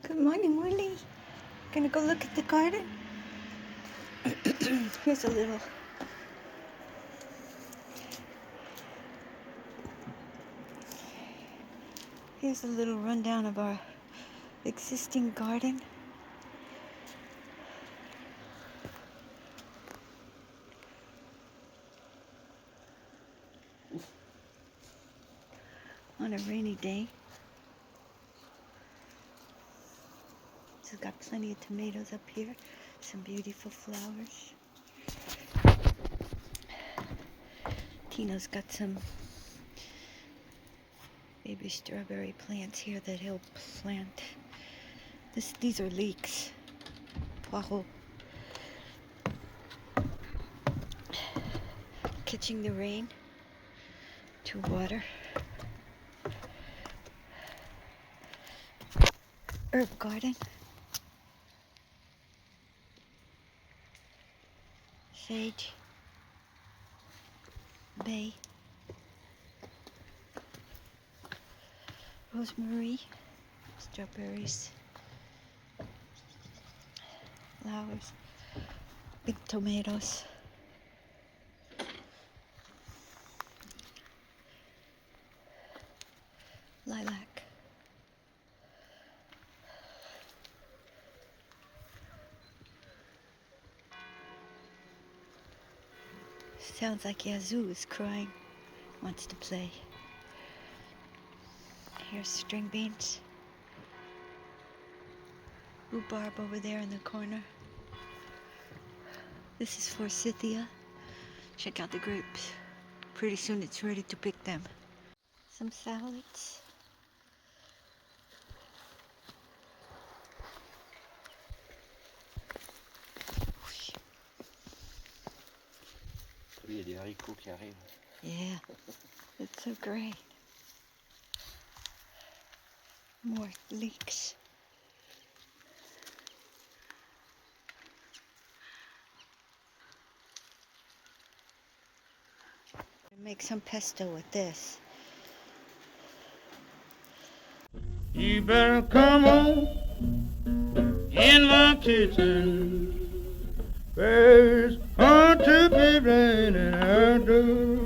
Good morning, Willie. Gonna go look at the garden? Here's a little rundown of our existing garden. On a rainy day. So we've got plenty of tomatoes up here, some beautiful flowers. Tino's got some baby strawberry plants here that he'll plant. These are leeks. Wow. Catching the rain to water. Herb garden. Sage. Bay. Rosemary. Strawberries. Flowers. Big tomatoes. Lilac. Sounds like Yazoo is crying, wants to play. Here's string beans. Rhubarb over there in the corner. This is forsythia. Check out the grapes. Pretty soon it's ready to pick them. Some salads. Il y a des haricots qui arrivent. Yeah, it's so great. More leeks. Make some pesto with this. You better come on in my kitchen. There's going to be raining outdoors.